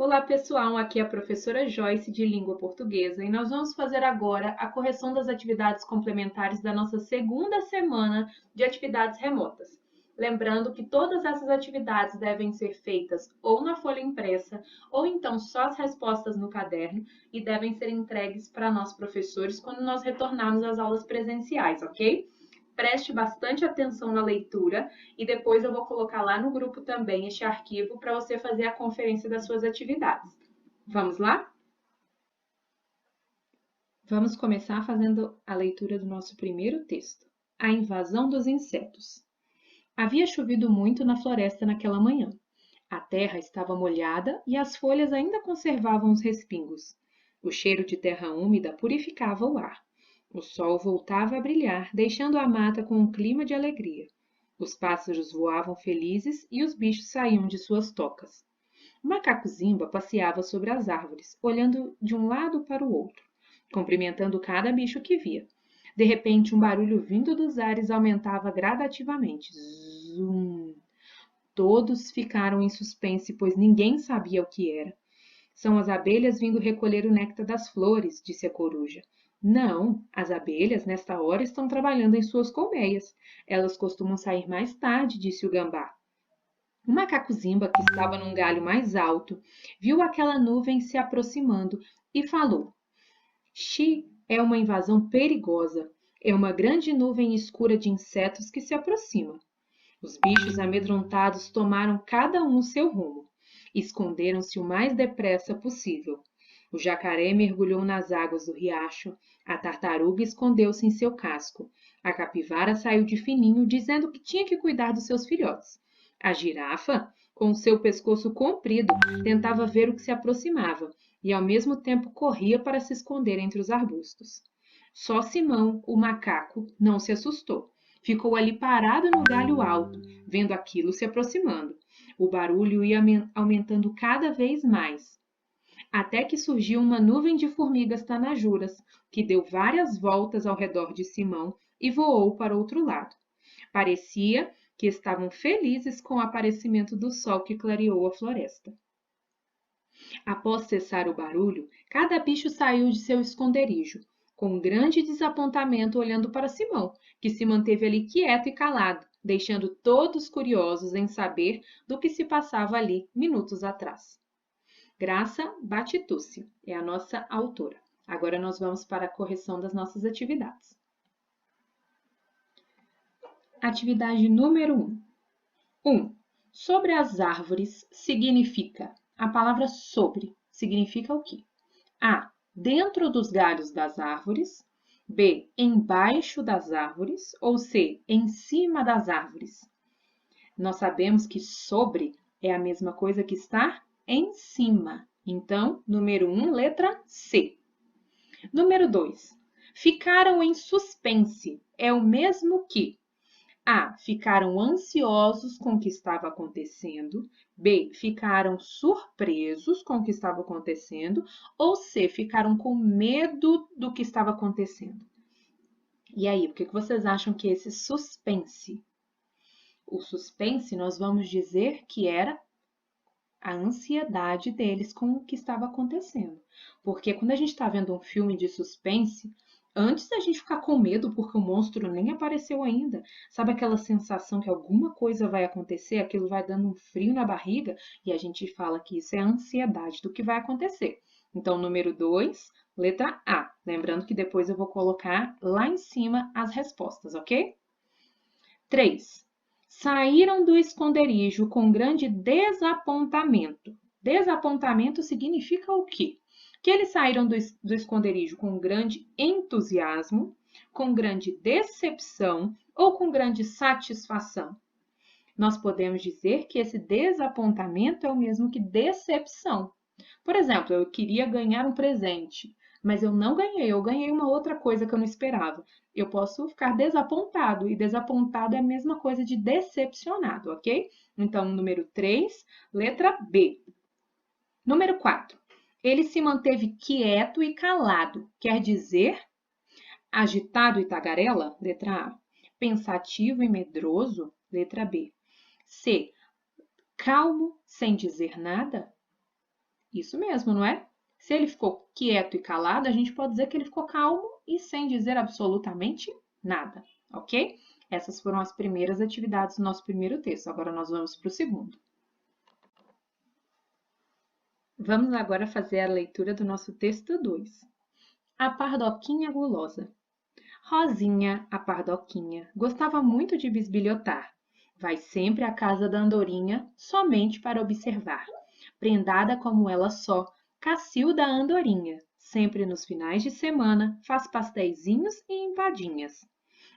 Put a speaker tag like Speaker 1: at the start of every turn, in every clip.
Speaker 1: Olá pessoal, aqui é a professora Joyce de Língua Portuguesa e nós vamos fazer agora a correção das atividades complementares da nossa segunda semana de atividades remotas. Lembrando que todas essas atividades devem ser feitas ou na folha impressa ou então só as respostas no caderno e devem ser entregues para nós professores quando nós retornarmos às aulas presenciais, ok? Preste bastante atenção na leitura e depois eu vou colocar lá no grupo também este arquivo para você fazer a conferência das suas atividades. Vamos lá? Vamos começar fazendo a leitura do nosso primeiro texto, A Invasão dos Insetos. Havia chovido muito na floresta naquela manhã. A terra estava molhada e as folhas ainda conservavam os respingos. O cheiro de terra úmida purificava o ar. O sol voltava a brilhar, deixando a mata com um clima de alegria. Os pássaros voavam felizes e os bichos saíam de suas tocas. O macaco Zimba passeava sobre as árvores, olhando de um lado para o outro, cumprimentando cada bicho que via. De repente, um barulho vindo dos ares aumentava gradativamente. Zum! Todos ficaram em suspense, pois ninguém sabia o que era. São as abelhas vindo recolher o néctar das flores, disse a coruja. Não, as abelhas, nesta hora, estão trabalhando em suas colmeias. Elas costumam sair mais tarde, disse o gambá. O macaco Zimba, que estava num galho mais alto, viu aquela nuvem se aproximando e falou: Xi, é uma invasão perigosa. É uma grande nuvem escura de insetos que se aproxima. Os bichos amedrontados tomaram cada um seu rumo. Esconderam-se o mais depressa possível. O jacaré mergulhou nas águas do riacho, a tartaruga escondeu-se em seu casco, a capivara saiu de fininho, dizendo que tinha que cuidar dos seus filhotes. A girafa, com o seu pescoço comprido, tentava ver o que se aproximava e ao mesmo tempo corria para se esconder entre os arbustos. Só Simão, o macaco, não se assustou. Ficou ali parado no galho alto, vendo aquilo se aproximando. O barulho ia aumentando cada vez mais, até que surgiu uma nuvem de formigas tanajuras, que deu várias voltas ao redor de Simão e voou para outro lado. Parecia que estavam felizes com o aparecimento do sol que clareou a floresta. Após cessar o barulho, cada bicho saiu de seu esconderijo, com um grande desapontamento olhando para Simão, que se manteve ali quieto e calado, deixando todos curiosos em saber do que se passava ali minutos atrás. Graça Batitucci é a nossa autora. Agora nós vamos para a correção das nossas atividades. Atividade número 1. 1. Sobre as árvores significa. A palavra sobre significa o quê? A. Dentro dos galhos das árvores. B. Embaixo das árvores. Ou C. Em cima das árvores. Nós sabemos que sobre é a mesma coisa que estar em cima. Então, número 1, letra C. Número 2. Ficaram em suspense. É o mesmo que A. Ficaram ansiosos com o que estava acontecendo. B. Ficaram surpresos com o que estava acontecendo. Ou C. Ficaram com medo do que estava acontecendo. E aí, o que vocês acham que é esse suspense? O suspense, nós vamos dizer que era a ansiedade deles com o que estava acontecendo. Porque quando a gente está vendo um filme de suspense, antes da gente ficar com medo porque o monstro nem apareceu ainda, sabe aquela sensação que alguma coisa vai acontecer, aquilo vai dando um frio na barriga e a gente fala que isso é a ansiedade do que vai acontecer. Então, número 2, letra A. Lembrando que depois eu vou colocar lá em cima as respostas, ok? 3. Saíram do esconderijo com grande desapontamento. Desapontamento significa o quê? Que eles saíram do esconderijo com grande entusiasmo, com grande decepção ou com grande satisfação. Nós podemos dizer que esse desapontamento é o mesmo que decepção. Por exemplo, eu queria ganhar um presente, mas eu não ganhei, eu ganhei uma outra coisa que eu não esperava. Eu posso ficar desapontado, e desapontado é a mesma coisa de decepcionado, ok? Então, número 3, letra B. Número 4. Ele se manteve quieto e calado, quer dizer agitado e tagarela, letra A. Pensativo e medroso, letra B. C. Calmo, sem dizer nada, Isso mesmo, não é? Se ele ficou quieto e calado, a gente pode dizer que ele ficou calmo e sem dizer absolutamente nada, ok? Essas foram as primeiras atividades do nosso primeiro texto. Agora nós vamos para o segundo. Vamos agora fazer a leitura do nosso texto 2. A Pardoquinha Gulosa. Rosinha, a Pardoquinha, gostava muito de bisbilhotar. Vai sempre à casa da Andorinha somente para observar. Prendada como ela só, Cacilda a Andorinha, sempre nos finais de semana, faz pasteizinhos e empadinhas.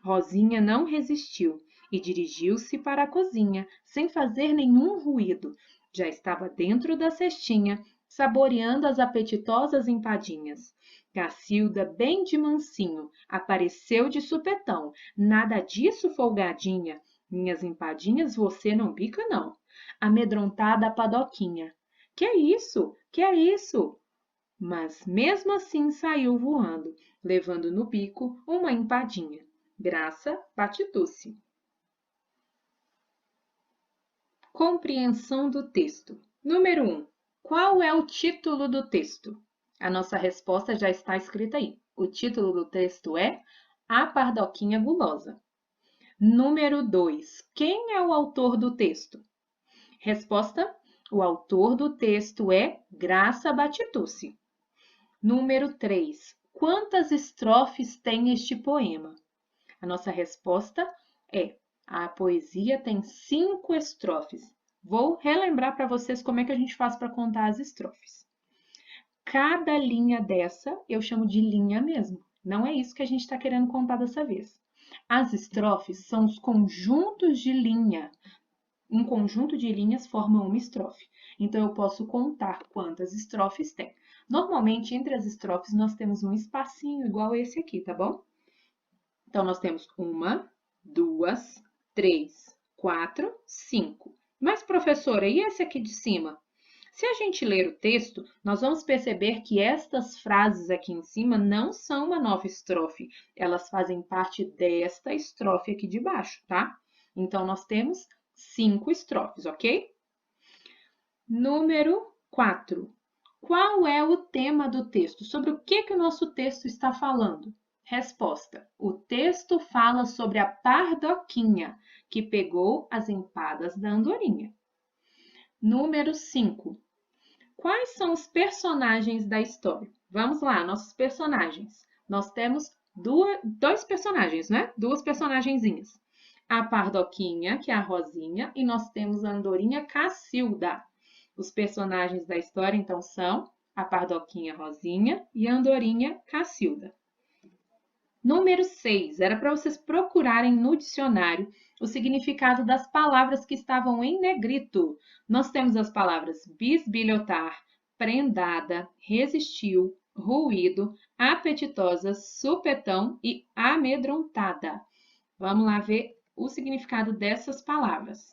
Speaker 1: Rosinha não resistiu e dirigiu-se para a cozinha, sem fazer nenhum ruído. Já estava dentro da cestinha, saboreando as apetitosas empadinhas. Cacilda, bem de mansinho, apareceu de supetão. Nada disso, folgadinha. Minhas empadinhas você não bica, não. Amedrontada a Padoquinha. Que é isso? Que é isso? Mas mesmo assim saiu voando, levando no bico uma empadinha. Graça Patitucci. Compreensão do texto. Número 1. Qual é o título do texto? A nossa resposta já está escrita aí. O título do texto é A Pardoquinha Gulosa. Número 2. Quem é o autor do texto? Resposta: o autor do texto é Graça Batitucci. Número 3. Quantas estrofes tem este poema? A nossa resposta é: a poesia tem 5 estrofes. Vou relembrar para vocês como é que a gente faz para contar as estrofes. Cada linha dessa eu chamo de linha mesmo. Não é isso que a gente está querendo contar dessa vez. As estrofes são os conjuntos de linha. Um conjunto de linhas forma uma estrofe. Então, eu posso contar quantas estrofes tem. Normalmente, entre as estrofes, nós temos um espacinho igual esse aqui, tá bom? Então, nós temos 1, 2, 3, 4, 5. Mas, professora, e esse aqui de cima? Se a gente ler o texto, nós vamos perceber que estas frases aqui em cima não são uma nova estrofe. Elas fazem parte desta estrofe aqui de baixo, tá? Então, nós temos 5 estrofes, ok? Número 4. Qual é o tema do texto? Sobre o que o nosso texto está falando? Resposta: o texto fala sobre a Pardoquinha, que pegou as empadas da Andorinha. Número 5. Quais são os personagens da história? Vamos lá, nossos personagens. Nós temos dois personagens, né? Duas personagenzinhas. A Pardoquinha, que é a Rosinha, e nós temos a Andorinha Cacilda. Os personagens da história, então, são a Pardoquinha Rosinha e a Andorinha Cacilda. Número 6. Era para vocês procurarem no dicionário o significado das palavras que estavam em negrito. Nós temos as palavras bisbilhotar, prendada, resistiu, ruído, apetitosa, supetão e amedrontada. Vamos lá ver o significado dessas palavras.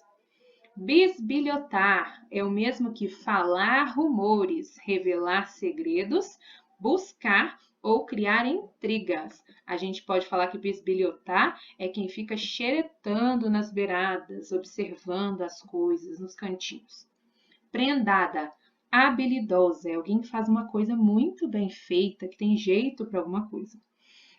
Speaker 1: Bisbilhotar é o mesmo que falar rumores, revelar segredos, buscar ou criar intrigas. A gente pode falar que bisbilhotar é quem fica xeretando nas beiradas, observando as coisas nos cantinhos. Prendada, habilidosa, é alguém que faz uma coisa muito bem feita, que tem jeito para alguma coisa.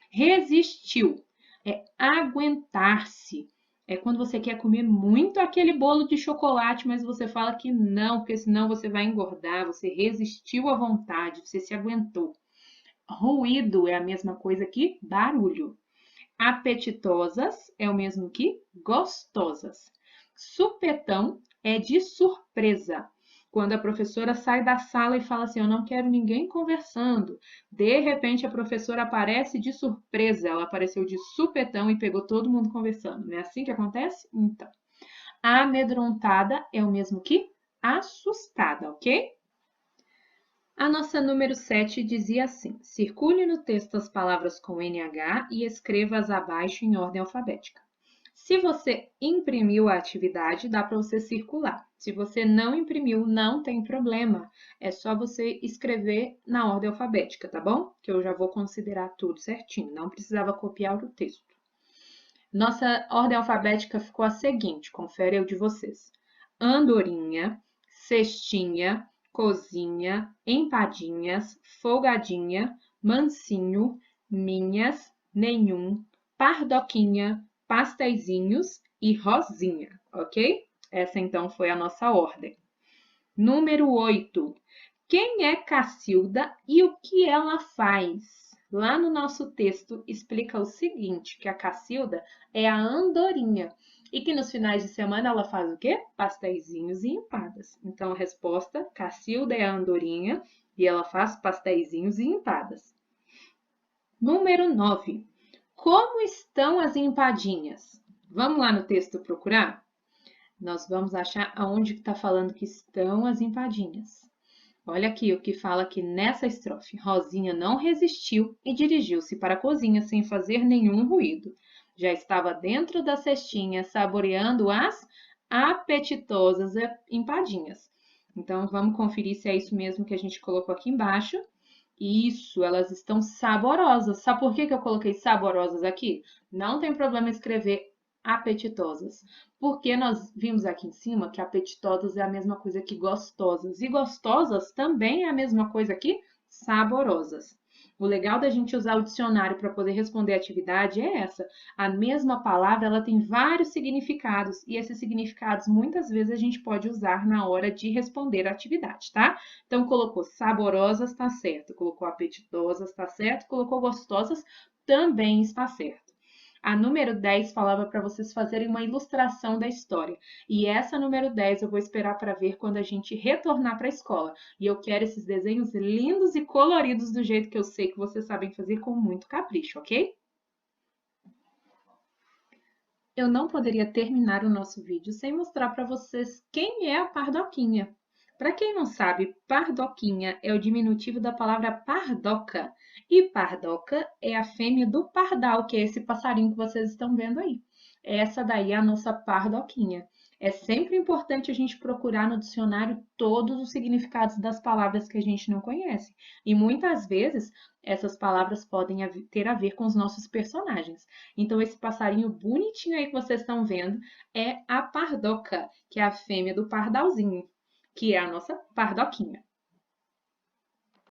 Speaker 1: Resistiu, é aguentar-se. É quando você quer comer muito aquele bolo de chocolate, mas você fala que não, porque senão você vai engordar. Você resistiu à vontade, você se aguentou. Ruído é a mesma coisa que barulho. Apetitosas é o mesmo que gostosas. Supetão é de surpresa. Quando a professora sai da sala e fala assim, eu não quero ninguém conversando. De repente, a professora aparece de surpresa. Ela apareceu de supetão e pegou todo mundo conversando. Não é assim que acontece? Então, amedrontada é o mesmo que assustada, ok? A nossa número 7 dizia assim: circule no texto as palavras com NH e escreva-as abaixo em ordem alfabética. Se você imprimiu a atividade, dá para você circular. Se você não imprimiu, não tem problema. É só você escrever na ordem alfabética, tá bom? Que eu já vou considerar tudo certinho. Não precisava copiar o texto. Nossa ordem alfabética ficou a seguinte, confere o de vocês. Andorinha, cestinha, cozinha, empadinhas, folgadinha, mansinho, minhas, nenhum, pardoquinha, pasteizinhos e rosinha, ok? Essa então foi a nossa ordem. Número 8. Quem é Cacilda e o que ela faz? Lá no nosso texto explica o seguinte, que a Cacilda é a andorinha e que nos finais de semana ela faz o quê? Pasteizinhos e empadas. Então, a resposta, Cacilda é a andorinha e ela faz pasteizinhos e empadas. Número 9. Como estão as empadinhas? Vamos lá no texto procurar? Nós vamos achar aonde está falando que estão as empadinhas. Olha aqui o que fala que nessa estrofe. Rosinha não resistiu e dirigiu-se para a cozinha sem fazer nenhum ruído. Já estava dentro da cestinha, saboreando as apetitosas empadinhas. Então, vamos conferir se é isso mesmo que a gente colocou aqui embaixo. Isso, elas estão saborosas. Sabe por que eu coloquei saborosas aqui? Não tem problema escrever apetitosas, porque nós vimos aqui em cima que apetitosas é a mesma coisa que gostosas, e gostosas também é a mesma coisa que saborosas. O legal da gente usar o dicionário para poder responder a atividade é essa. A mesma palavra, ela tem vários significados, e esses significados muitas vezes a gente pode usar na hora de responder a atividade, tá? Então, colocou saborosas, tá certo. Colocou apetitosas, tá certo. Colocou gostosas, também está certo. A número 10 falava para vocês fazerem uma ilustração da história. E essa número 10 eu vou esperar para ver quando a gente retornar para a escola. E eu quero esses desenhos lindos e coloridos do jeito que eu sei que vocês sabem fazer com muito capricho, ok? Eu não poderia terminar o nosso vídeo sem mostrar para vocês quem é a pardoquinha. Para quem não sabe, pardoquinha é o diminutivo da palavra pardoca. E pardoca é a fêmea do pardal, que é esse passarinho que vocês estão vendo aí. Essa daí é a nossa pardoquinha. É sempre importante a gente procurar no dicionário todos os significados das palavras que a gente não conhece. E muitas vezes essas palavras podem ter a ver com os nossos personagens. Então, esse passarinho bonitinho aí que vocês estão vendo é a pardoca, que é a fêmea do pardalzinho, que é a nossa pardoquinha.